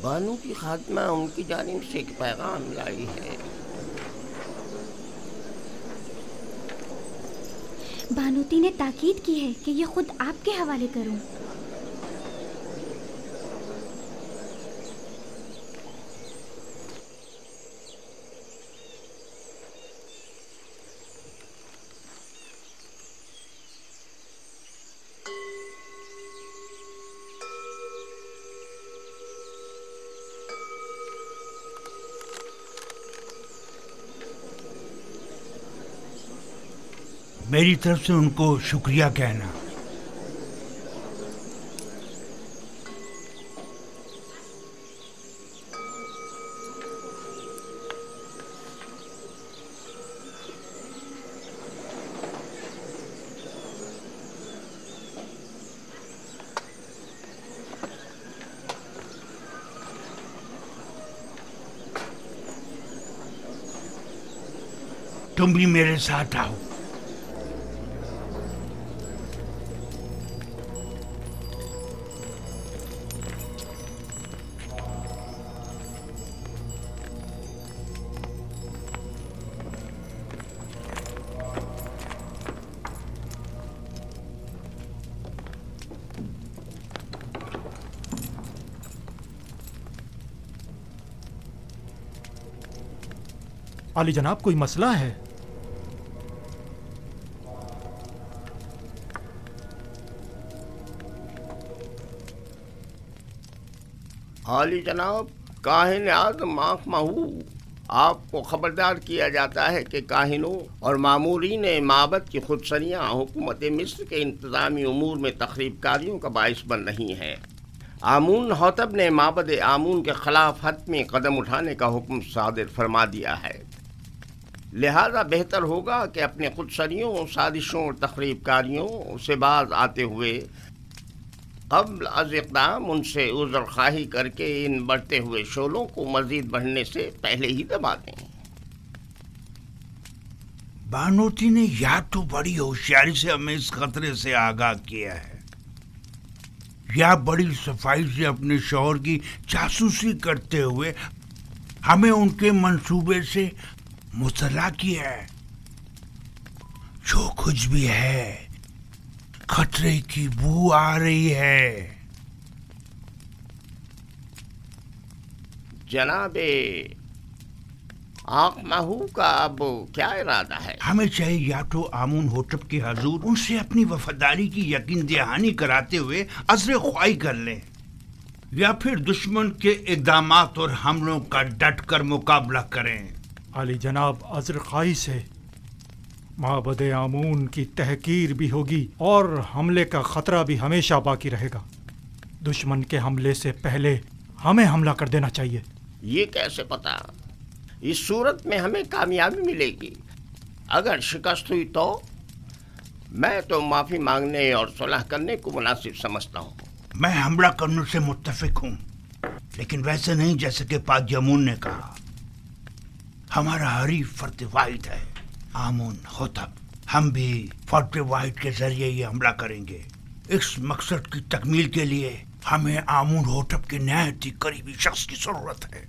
بانو کی خاتمہ ان کی جانب سے ایک پیغام لائی ہے۔ بانوتی نے تاکید کی ہے کہ یہ خود آپ کے حوالے کروں۔ میری طرف سے ان کو شکریہ کہنا۔ تم بھی میرے ساتھ آؤ۔ عالی جناب، کوئی مسئلہ ہے؟ عالی جناب، کاہن اعظم آنکھ مہو، آپ کو خبردار کیا جاتا ہے کہ کاہنوں اور مامورین معبد کی خودسریاں حکومت مصر کے انتظامی امور میں تخریب کاریوں کا باعث بن رہی ہیں۔ آمون حتب نے معبد آمون کے خلاف حتمی قدم اٹھانے کا حکم صادر فرما دیا ہے، لہذا بہتر ہوگا کہ اپنے خودسریوں، سازشوں اور تخریب کاریوں سے باز آتے ہوئے قبل از اقدام ان سے عذر خواہی کر کے ان بڑھتے ہوئے شعلوں کو مزید بڑھنے سے پہلے ہی دبا دیں۔ بانوتی نے یا تو بڑی ہوشیاری سے ہمیں اس خطرے سے آگاہ کیا ہے، یا بڑی صفائی سے اپنے شوہر کی جاسوسی کرتے ہوئے ہمیں ان کے منصوبے سے مطلع کیا ہے۔ جو کچھ بھی ہے، خطرے کی بو آ رہی ہے۔ جناب آنکھ مہو کا اب کیا ارادہ ہے؟ ہمیں چاہیے یا تو آمون حتب کے حضور ان سے اپنی وفاداری کی یقین دہانی کراتے ہوئے عذر خواہی کر لیں، یا پھر دشمن کے اقدامات اور حملوں کا ڈٹ کر مقابلہ کریں۔ عالی جناب، عذر خواہی سے معبد آمون کی تحقیر بھی ہوگی اور حملے کا خطرہ بھی ہمیشہ باقی رہے گا۔ دشمن کے حملے سے پہلے ہمیں حملہ کر دینا چاہیے۔ یہ کیسے پتا؟ اس صورت میں ہمیں کامیابی ملے گی۔ اگر شکست ہوئی تو میں تو معافی مانگنے اور صلح کرنے کو مناسب سمجھتا ہوں۔ میں حملہ کرنے سے متفق ہوں، لیکن ویسے نہیں جیسے کہ پادیمون نے کہا۔ ہمارا حریف فرد واحد ہے آمون حتب، ہم بھی فرد واحد کے ذریعے یہ حملہ کریں گے۔ اس مقصد کی تکمیل کے لیے ہمیں آمون حتب کے نہایت ہی قریبی شخص کی ضرورت ہے۔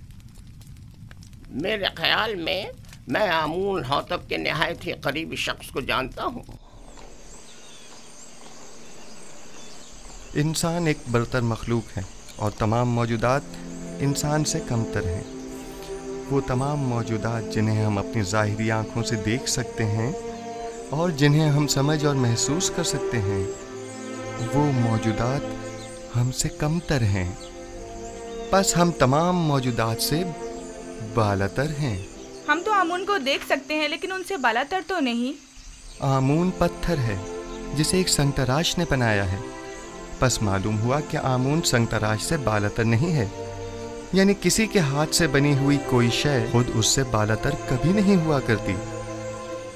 میرے خیال میں آمون حتب کے نہایت ہی قریبی شخص کو جانتا ہوں۔ انسان ایک برتر مخلوق ہے اور تمام موجودات انسان سے کمتر ہیں۔ وہ تمام موجودات جنہیں ہم اپنی ظاہری آنکھوں سے دیکھ سکتے ہیں اور جنہیں ہم سمجھ اور محسوس کر سکتے ہیں، وہ موجودات ہم سے کمتر ہیں، بس ہم تمام موجودات سے بالاتر ہیں۔ ہم تو آمون کو دیکھ سکتے ہیں لیکن ان سے بالاتر تو نہیں۔ آمون پتھر ہے جسے ایک سنگ تراش نے بنایا ہے، بس معلوم ہوا کہ آمون سنگ تراش سے بالاتر نہیں ہے، یعنی کسی کے ہاتھ سے بنی ہوئی کوئی شے خود اس سے بالاتر کبھی نہیں ہوا کرتی۔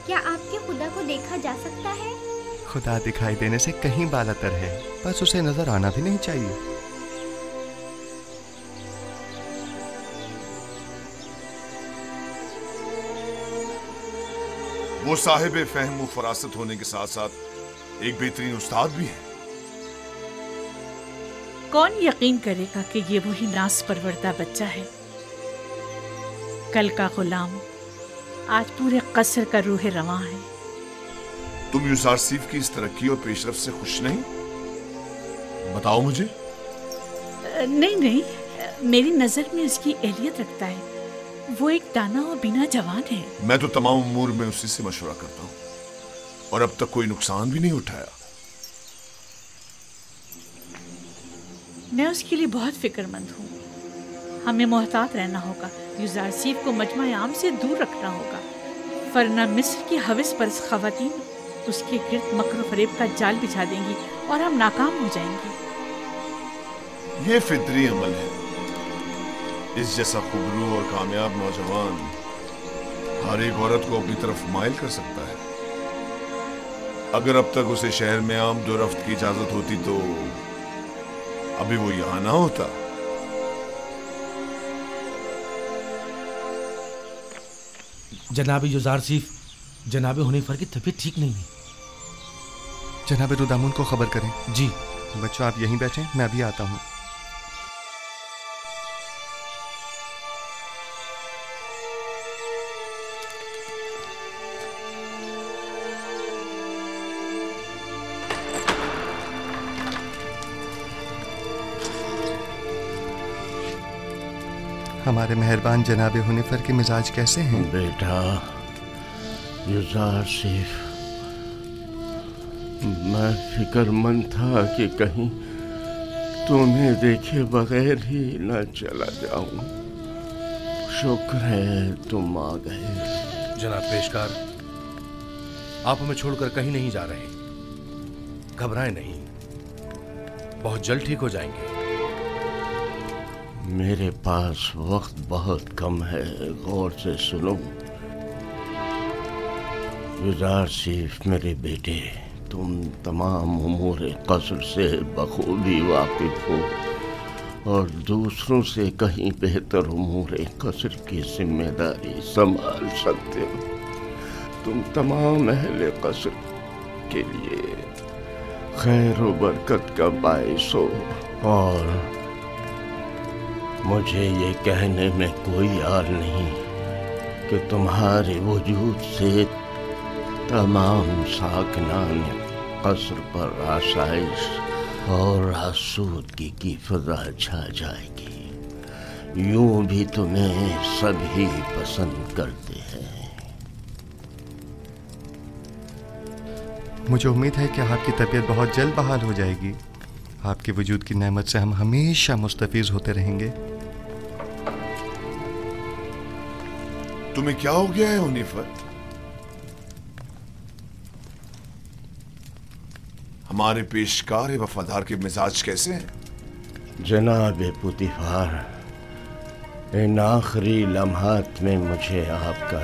کیا آپ کے خدا کو دیکھا جا سکتا ہے؟ خدا دکھائی دینے سے کہیں بالاتر ہے، بس اسے نظر آنا بھی نہیں چاہیے۔ وہ صاحب فہم و فراست ہونے کے ساتھ ساتھ ایک بہترین استاد بھی ہے۔ कौन यकीन करेगा कि ये वही नास परवरदा बच्चा है? कल का गुलाम आज पूरे कसर का रूह रवां है। तुम यूजारसीफ की इस तरक्की और पेशरफ से खुश नहीं? बताओ मुझे। नहीं, मेरी नजर में उसकी एहलियत रखता है। वो एक दाना और बिना जवान है। मैं तो तमाम उमूर में उसी से मशवरा करता हूँ और अब तक कोई नुकसान भी नहीं उठाया। मैं उसके लिए बहुत फिक्रमंद हूँ। हमें मोहतात रहना होगा। यूजारसीफ को मजमा आम से दूर रखना होगा, वरना मिस्र की हविस परस खवातीन उसके गिर्द मकर फरेब का जाल बिछा देंगी और हम नाकाम हो जाएंगे। ये फितरी अमल है। इस जैसा खुबरू और कामयाब नौजवान हर एक औरत को अपनी तरफ माइल कर सकता है। अगर अब तक उसे शहर में आमद और रफ्त की इजाजत होती तो अभी वो यहां ना होता। जनाब यूजारसीफ, जनाब हुनैफर की तबीयत ठीक नहीं है। जनाब रुदामुन को खबर करें। जी। बच्चों आप यहीं बैठें, मैं अभी आता हूँ। हमारे मेहरबान जनाब हुनैफर के मिजाज कैसे हैं? बेटा यूजारसीफ, मैं फिक्रमंद था कि कहीं तुम्हें देखे बगैर ही न चला जाऊं। शुक्र है तुम आ गए। जनाब पेशकार, आप हमें छोड़कर कहीं नहीं जा रहे। घबराएं नहीं, बहुत जल्द ठीक हो जाएंगे। मेरे पास वक्त बहुत कम है, गौर से सुनो। यूजारसीफ मेरे बेटे, तुम तमाम उमूर कसर से बखूबी वाकिफ हो और दूसरों से कहीं बेहतर उमूर कसर की जिम्मेदारी संभाल सकते हो। तुम तमाम अहले कसर के लिए खैर व बरकत का बाइस हो और मुझे ये कहने में कोई यार नहीं कि तुम्हारे वजूद से तमाम साकनान कसर पर आसाइश और आसूदगी की फिजा छा जाएगी। यूं भी तुम्हें सभी पसंद करते हैं। मुझे उम्मीद है कि आपकी तबीयत बहुत जल्द बहाल हो जाएगी। आपके वजूद की नेमत से हम हमेशा मुस्तफीज होते रहेंगे। तुम्हें क्या हो गया है हुनैफर? हमारे पेशकार वफादार के मिजाज कैसे हैं? जनाब पुतिफार, इन आखिरी लम्हात में मुझे आपका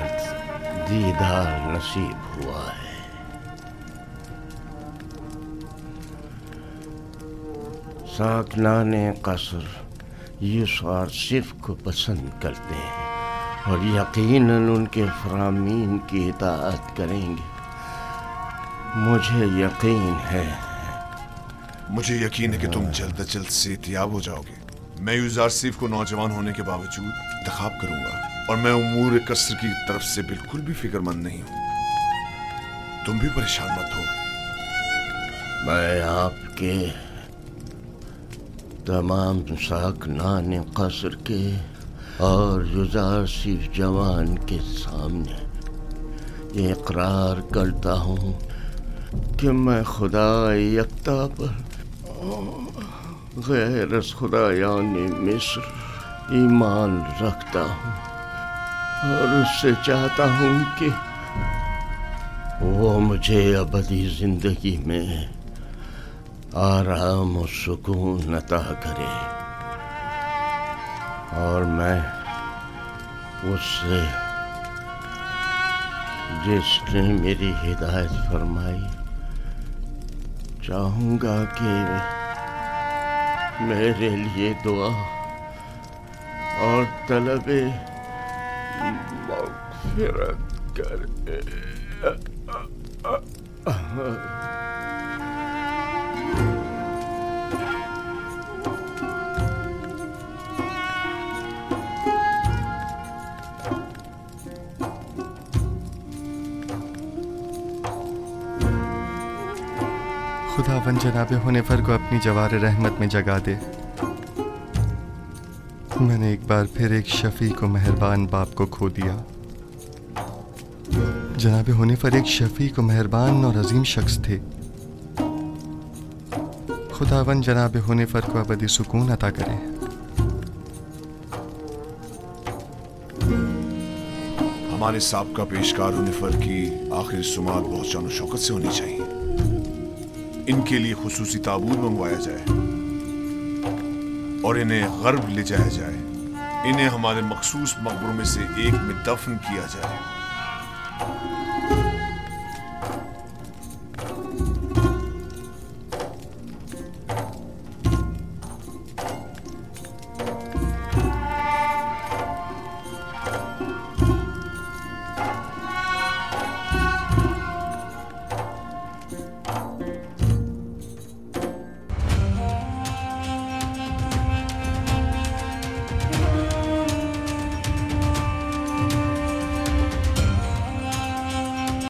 दीदार नसीब हुआ है। साकनान कसर यूजारसीफ को पसंद करते हैं और यकीनन उनके फरामीन की इताअत करेंगे। मुझे यकीन है कि तुम जल्द अज जल्द सेहतियाब हो जाओगे। मैं यूजारसीफ को नौजवान होने के बावजूद इंतखाब करूंगा और मैं उमूर कसर की तरफ से बिल्कुल भी फिक्रमंद नहीं हूं। तुम भी परेशान मत हो। मैं आपके तमाम साकनान कसर के और यूजारसीफ जवान के सामने ये इकरार करता हूँ कि मैं खुदा यकता पर गैर खुदायानी मिस्र ईमान रखता हूँ और उससे चाहता हूँ कि वो मुझे अबदी जिंदगी में आराम और सुकून अता करे और मैं उससे जिसने मेरी हिदायत फरमाई चाहूँगा कि मेरे लिए दुआ और तलबे मग़फ़िरत करे। खुदावन जनाब हुनेफर को अपनी जवार रहमत में जगा दे। मैंने एक बार फिर एक शफी को मेहरबान बाप को खो दिया। जनाब हुनेफर एक शफी को मेहरबान और अजीम शख्स थे। खुदावन जनाब हुनेफर को अबदी सुकून अता करे। हमारे साबका पेशकार हुनेफर की आखिरी सुमात बहुत शान शौकत से होनी चाहिए। इनके लिए खुसूसी ताबूत मंगवाया जाए और इन्हें गर्ब ले जाया जाए। इन्हें हमारे मखसूस मकबरों में से एक में दफन किया जाए।